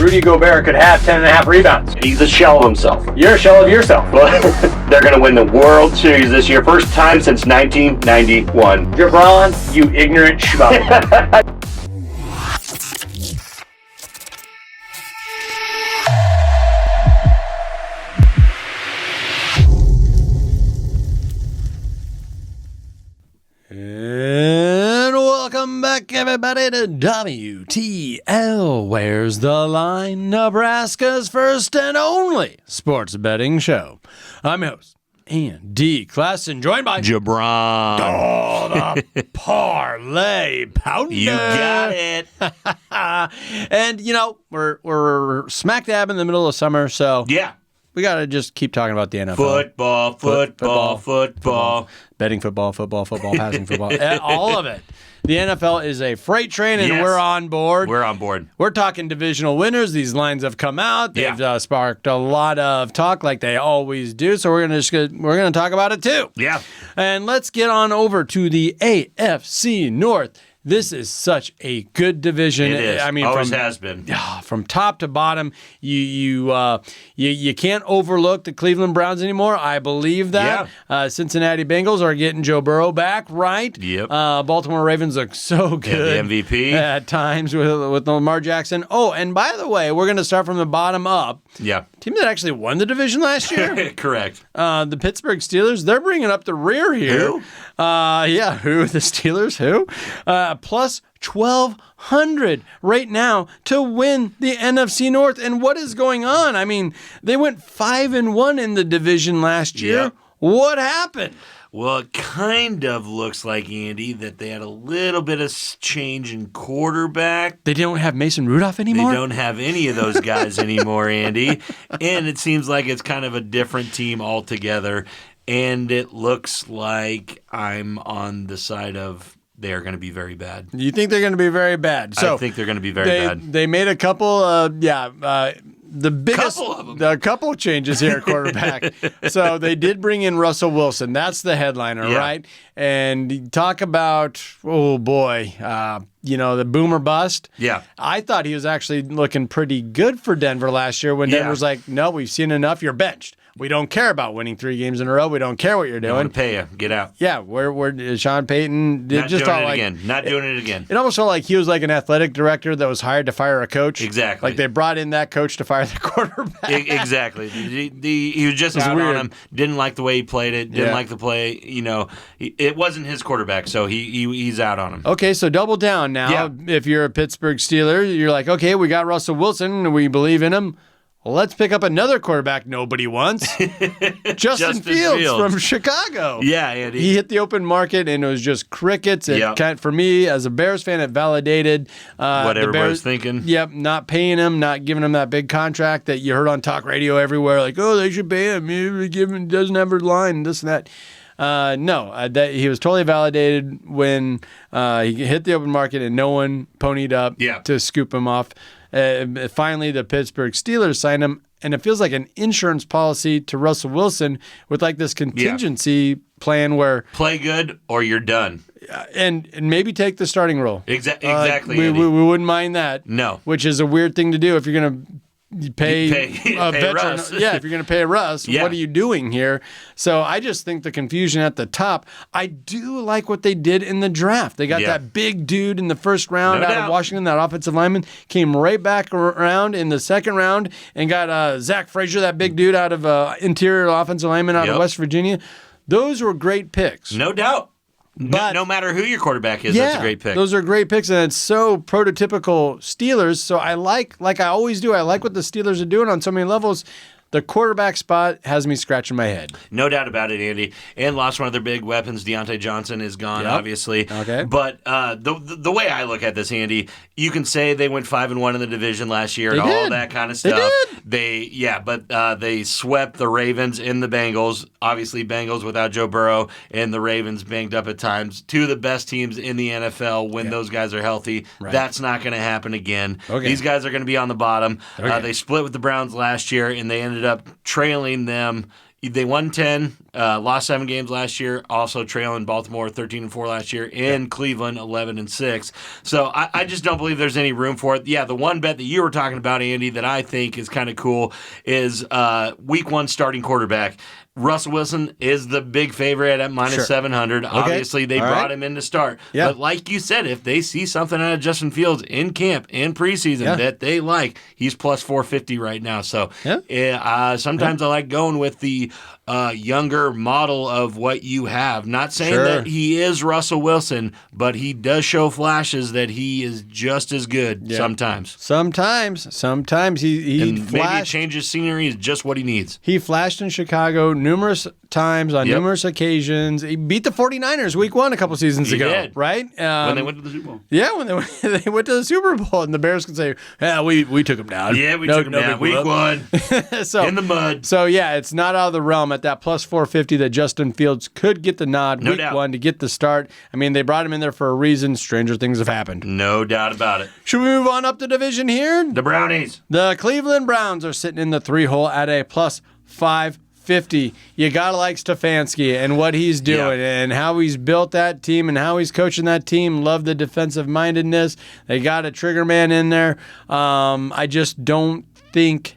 Rudy Gobert could have 10.5 rebounds. He's a shell of himself. You're a shell of yourself. They're going to win the World Series this year. First time since 1991. LeBron, you ignorant schmuck. And welcome back, everybody, to WTL. Where's the Line? Nebraska's first and only sports betting show. I'm your host, Andy Klassen, joined by Jabron. Oh, the parlay pounder. You got it. And, you know, we're smack dab in the middle of summer, so Yeah. we got to just keep talking about the NFL. Football. Betting football, passing football, all of it. The NFL is a freight train, and Yes. we're on board. We're on board. We're talking divisional winners. These lines have come out. They've sparked a lot of talk, like they always do. So we're gonna talk about it too. Yeah. And let's get on over to the AFC North. This is such a good division. It is. I mean, always has been. From top to bottom, you can't overlook the Cleveland Browns anymore. I believe that. Yeah. Cincinnati Bengals are getting Joe Burrow back, right? Yep. Baltimore Ravens look so good. Yeah, the MVP. At times with Lamar Jackson. Oh, and by the way, we're going to start from the bottom up. Yeah. Team that actually won the division last year. Correct. The Pittsburg Steelers, they're bringing up the rear here. Who? Who? The Steelers? Who? Plus 1,200 right now to win the NFC North. And what is going on? I mean, they went 5-1 in the division last year. Yep. What happened? Well, it kind of looks like, Andy, that they had a little bit of change in quarterback. They don't have Mason Rudolph anymore? They don't have any of those guys anymore, Andy. And it seems like it's kind of a different team altogether. And it looks like I'm on the side of they're going to be very bad. You think they're going to be very bad? So I think they're going to be very bad. They made a couple, the biggest, Couple of them. a couple of changes here at quarterback. So they did bring in Russell Wilson. That's the headliner, Yeah. right? And talk about, oh boy, the boomer bust. Yeah. I thought he was actually looking pretty good for Denver last year when Yeah. Denver's like, no, we've seen enough. You're benched. We don't care about winning 3 games in a row. We don't care what you're Don't want doing. to pay you. Get out. Yeah, we're Sean Payton. Not just doing all it like, again. Not doing it again. It almost felt like he was like an athletic director that was hired to fire a coach. Exactly. Like they brought in that coach to fire the quarterback. Exactly. He was just out weird. on him. Didn't like the way he played it. Didn't Yeah. like the play. It wasn't his quarterback, so he's out on him. Okay, so double down now. Yeah. If you're a Pittsburgh Steeler, you're like, okay, we got Russell Wilson. We believe in him. Well, let's pick up another quarterback nobody wants. Justin Fields from Chicago. Yeah, Andy. He hit the open market, and it was just crickets. For me, as a Bears fan, it validated What the everybody Bears. was thinking. Yep, not paying him, not giving him that big contract that you heard on talk radio everywhere. Like, oh, they should pay him. He doesn't have a line, this and that. That he was totally validated when he hit the open market and no one ponied up to scoop him off. Finally, the Pittsburgh Steelers signed him, and it feels like an insurance policy to Russell Wilson with like this contingency plan where Play good or you're done. and maybe take the starting role. Exactly. We Andy. wouldn't mind that. No. Which is a weird thing to do if you're going to pay a pay veteran. Russ. Yeah, if you're going to pay Russ, Yeah. what are you doing here? So I just think the confusion at the top. I do like what they did in the draft. They got that big dude in the first round No out doubt. of Washington, that offensive lineman, came right back around in the second round and got Zach Frazier, that big dude out of interior offensive lineman out of West Virginia. Those were great picks. No doubt. But no matter who your quarterback is, that's a great pick. Those are great picks, and it's so prototypical Steelers. So I like I always do, I like what the Steelers are doing on so many levels. The quarterback spot has me scratching my head. No doubt about it, Andy. And lost one of their big weapons. Deontay Johnson is gone, obviously. Okay. But the way I look at this, Andy, you can say they went 5-1 in the division last year and all that kind of stuff. They did. But they swept the Ravens and the Bengals. Obviously, Bengals without Joe Burrow and the Ravens banged up at times. Two of the best teams in the NFL when those guys are healthy. Right. That's not going to happen again. Okay. These guys are going to be on the bottom. Okay. They split with the Browns last year, and they ended up trailing them They won 10, lost 7 games last year, also trailing Baltimore 13-4 last year, and Cleveland 11-6. So I just don't believe there's any room for it. Yeah, the one bet that you were talking about, Andy, that I think is kind of cool is Week 1 starting quarterback. Russell Wilson is the big favorite at minus 700. Okay. Obviously, they brought him in to start. Yeah. But like you said, if they see something out of Justin Fields in camp, in preseason that they like, he's plus 450 right now. So sometimes I like going with the younger model of what you have. Not saying that he is Russell Wilson, but he does show flashes that he is just as good sometimes. Sometimes he and flashed. Maybe change his scenery is just what he needs. He flashed in Chicago numerous times on numerous occasions. He beat the 49ers Week 1 a couple seasons ago, did. right? When they went to the Super Bowl. Yeah, when they went to the Super Bowl, and the Bears could say, "Yeah, we took him down." Yeah, we took him down. Week 1 in the mud. So yeah, it's not out of the realm at that plus 450 that Justin Fields could get the nod Week 1 to get the start. I mean, they brought him in there for a reason. Stranger things have happened. No doubt about it. Should we move on up the division here? The Brownies. The Cleveland Browns are sitting in the 3-hole at a plus 550. You gotta like Stefanski and what he's doing and how he's built that team and how he's coaching that team. Love the defensive mindedness. They got a trigger man in there. I just don't think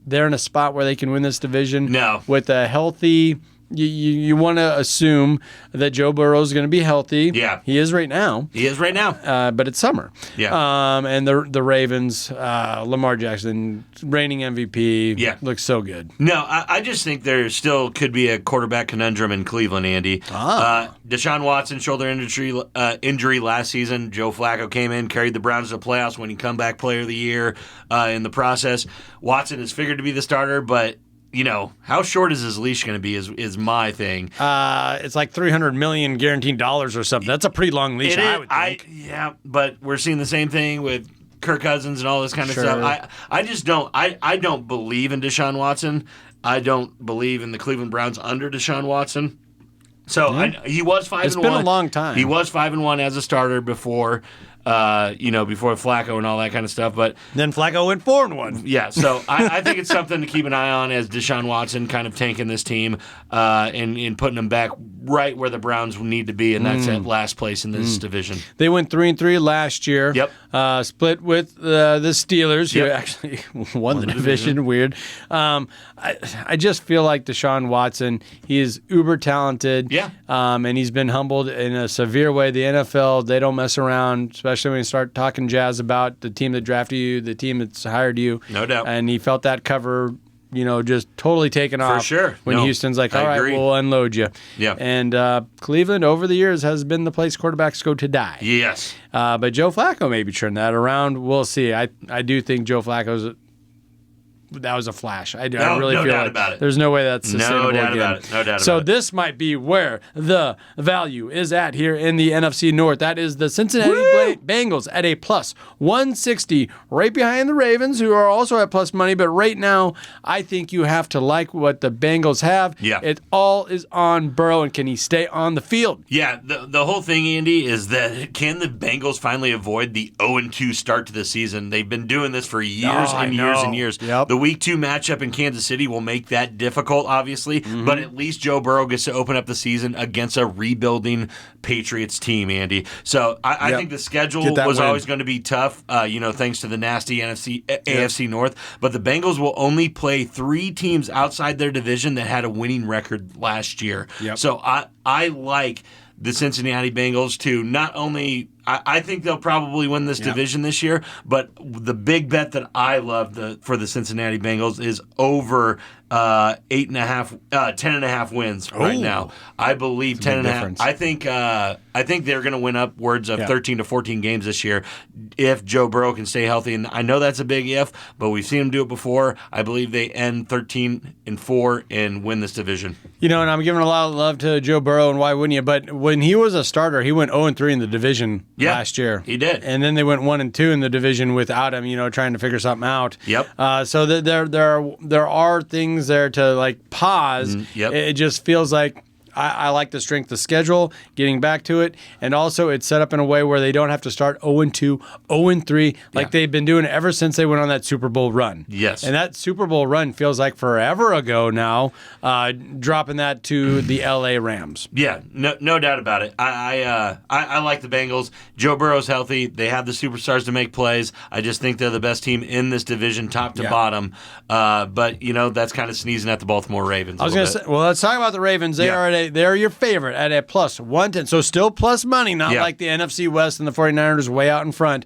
they're in a spot where they can win this division. No. With a healthy, you want to assume that Joe Burrow is going to be healthy. Yeah. He is right now. But it's summer. Yeah. And the Ravens, Lamar Jackson, reigning MVP, looks so good. No, I just think there still could be a quarterback conundrum in Cleveland, Andy. Deshaun Watson, shoulder injury last season. Joe Flacco came in, carried the Browns to the playoffs, winning comeback player of the year in the process. Watson is figured to be the starter, but how short is his leash going to be is my thing. It's like $300 million guaranteed dollars or something. That's a pretty long leash, I would think. But we're seeing the same thing with Kirk Cousins and all this kind of stuff. I just don't. I don't believe in Deshaun Watson. I don't believe in the Cleveland Browns under Deshaun Watson. So he was 5-1. It's been a long time. He was 5-1 as a starter before. Before Flacco and all that kind of stuff. But then Flacco went 4-1. Yeah, so I think it's something to keep an eye on as Deshaun Watson kind of tanking this team and putting them back right where the Browns need to be, and that's at last place in this division. They went 3-3 last year. Yep. Split with the Steelers, who actually won the division. Weird. I just feel like Deshaun Watson, he is uber talented. Yeah. And he's been humbled in a severe way. The NFL, they don't mess around, especially when you start talking jazz about the team that drafted you, the team that's hired you. No doubt. And he felt that cover, just totally taken off. For sure. When Houston's like, all right, we'll unload you. Yeah. And Cleveland, over the years, has been the place quarterbacks go to die. Yes. But Joe Flacco maybe turn that around. We'll see. I do think Joe Flacco's... That was a flash. I really feel like there's no way that's sustainable again. No doubt about it. So this might be where the value is at here in the NFC North. That is the Cincinnati Bengals at a plus 160, right behind the Ravens, who are also at plus money. But right now, I think you have to like what the Bengals have. Yeah. It all is on Burrow, and can he stay on the field? Yeah, the whole thing, Andy, is that can the Bengals finally avoid the 0-2 start to the season? They've been doing this for years and years and years. Yep. The Week 2 matchup in Kansas City will make that difficult, obviously, but at least Joe Burrow gets to open up the season against a rebuilding Patriots team, Andy. So I think the schedule was always going to be tough, thanks to the nasty AFC North. But the Bengals will only play 3 teams outside their division that had a winning record last year. Yep. So I like the Cincinnati Bengals to not only... I think they'll probably win this division this year, but the big bet that I love for the Cincinnati Bengals is over 10.5 wins right now. I believe 10.5. I think they're going to win upwards of 13 to 14 games this year if Joe Burrow can stay healthy. And I know that's a big if, but we've seen him do it before. I believe they end 13-4 and win this division. And I'm giving a lot of love to Joe Burrow, and why wouldn't you? But when he was a starter, he went 0-3 in the division last year. He did. And then they went 1-2 in the division without him, trying to figure something out. Yep. So there are things there to pause. Yep. It just feels like I like the strength of schedule, getting back to it, and also it's set up in a way where they don't have to start 0-2, 0-3 like they've been doing ever since they went on that Super Bowl run. Yes. And that Super Bowl run feels like forever ago now, dropping that to the LA Rams. Yeah, no doubt about it. I like the Bengals. Joe Burrow's healthy. They have the superstars to make plays. I just think they're the best team in this division, top to bottom. But that's kind of sneezing at the Baltimore Ravens. I was going to say, well, let's talk about the Ravens. They're your favorite at a plus 110. So still plus money, not like the NFC West and the 49ers way out in front.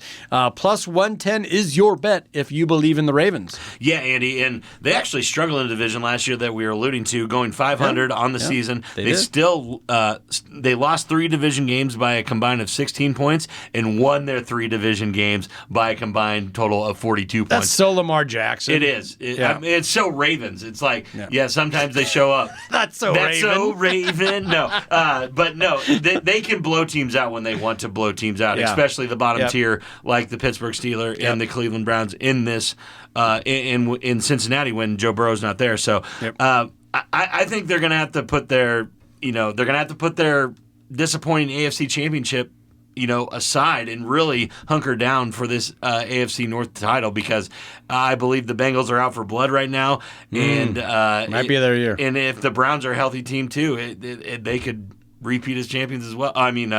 Plus 110 is your bet if you believe in the Ravens. Yeah, Andy, and they actually struggled in the division last year that we were alluding to, going 500 on the season. They still they lost 3 division games by a combined of 16 points and won their 3 division games by a combined total of 42 points. That's so Lamar Jackson. It is. It's so Ravens. It's like, sometimes they show up. That's so Raven. No. But no, they can blow teams out when they want to blow teams out, especially the bottom tier like the Pittsburg Steelers and the Cleveland Browns in this in Cincinnati when Joe Burrow's not there. So I think they're going to have to put their disappointing AFC championship aside and really hunker down for this AFC North title, because I believe the Bengals are out for blood right now, and might be their year. And if the Browns are a healthy team too, they could repeat as champions as well. I mean,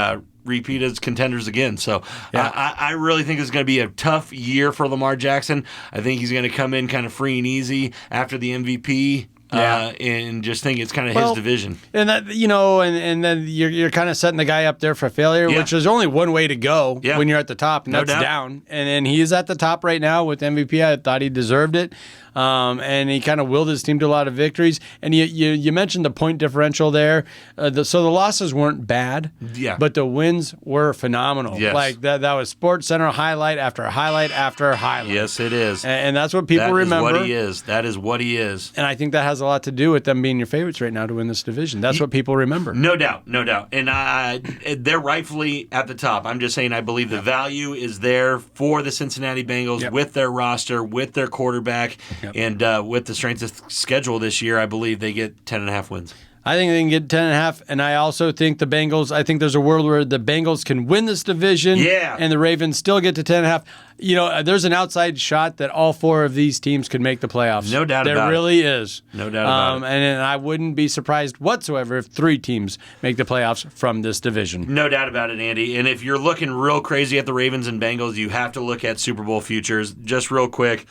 repeat as contenders again. So I really think it's going to be a tough year for Lamar Jackson. I think he's going to come in kind of free and easy after the MVP. And just think it's kind of his division. And that, and then you're kind of setting the guy up there for failure, which is only one way to go when you're at the top, and that's down. And he is at the top right now with MVP. I thought he deserved it. And he kind of willed his team to a lot of victories. And you mentioned the point differential there. So the losses weren't bad, but the wins were phenomenal. Yes. Like that was Sports Center highlight after highlight after highlight. Yes, it is. And that's what people remember. That is what he is. And I think that has a lot to do with them being your favorites right now to win this division. That's what people remember. No doubt. And they're rightfully at the top. I'm just saying I believe the value is there for the Cincinnati Bengals with their roster, with their quarterback, and with the strength of schedule this year, I believe they get 10.5 wins. I think they can get 10.5, and I also think the Bengals, I think there's a world where the Bengals can win this division, and the Ravens still get to 10.5. There's an outside shot that all 4 of these teams could make the playoffs. No doubt about it. There really is. No doubt about it. And I wouldn't be surprised whatsoever if 3 teams make the playoffs from this division. No doubt about it, Andy. And if you're looking real crazy at the Ravens and Bengals, you have to look at Super Bowl futures. Just real quick,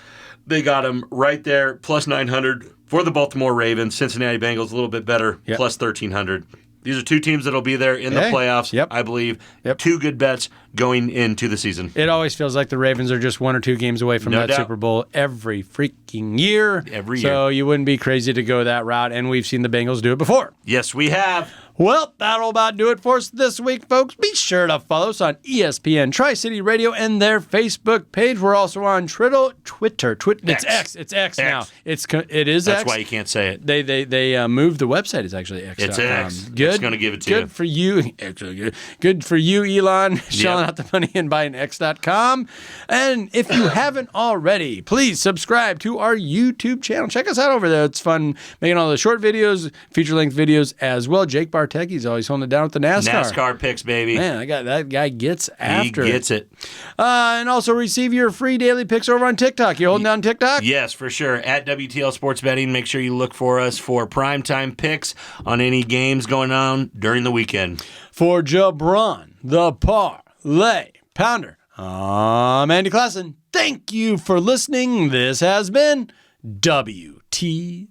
they got them right there, plus 900. For the Baltimore Ravens, Cincinnati Bengals a little bit better, plus 1,300. These are 2 teams that will be there in the playoffs, I believe. 2 good bets going into the season. It always feels like the Ravens are just 1 or 2 games away from that Super Bowl every freaking year. Every year. So you wouldn't be crazy to go that route, and we've seen the Bengals do it before. Yes, we have. Well, that'll about do it for us this week, folks. Be sure to follow us on ESPN Tri-City Radio and their Facebook page. We're also on Twitter. It's X. It's X now. It is X. That's why you can't say it. They moved the website. It's actually X. It's X. Good. It's going to give it to you. Good for you. Actually, good for you, Elon, shelling out the money and buying X.com. And if you haven't already, please subscribe to our YouTube channel. Check us out over there. It's fun making all the short videos, feature-length videos as well. Jake Bartecki's always holding it down with the NASCAR. NASCAR picks, baby. Man, that guy gets after it. He gets it. And also receive your free daily picks over on TikTok. You holding down TikTok? Yes, for sure. At WTL Sports Betting, make sure you look for us for primetime picks on any games going on during the weekend. For Jabron, the Parlay Pounder, I'm Andy Klassen. Thank you for listening. This has been WTL.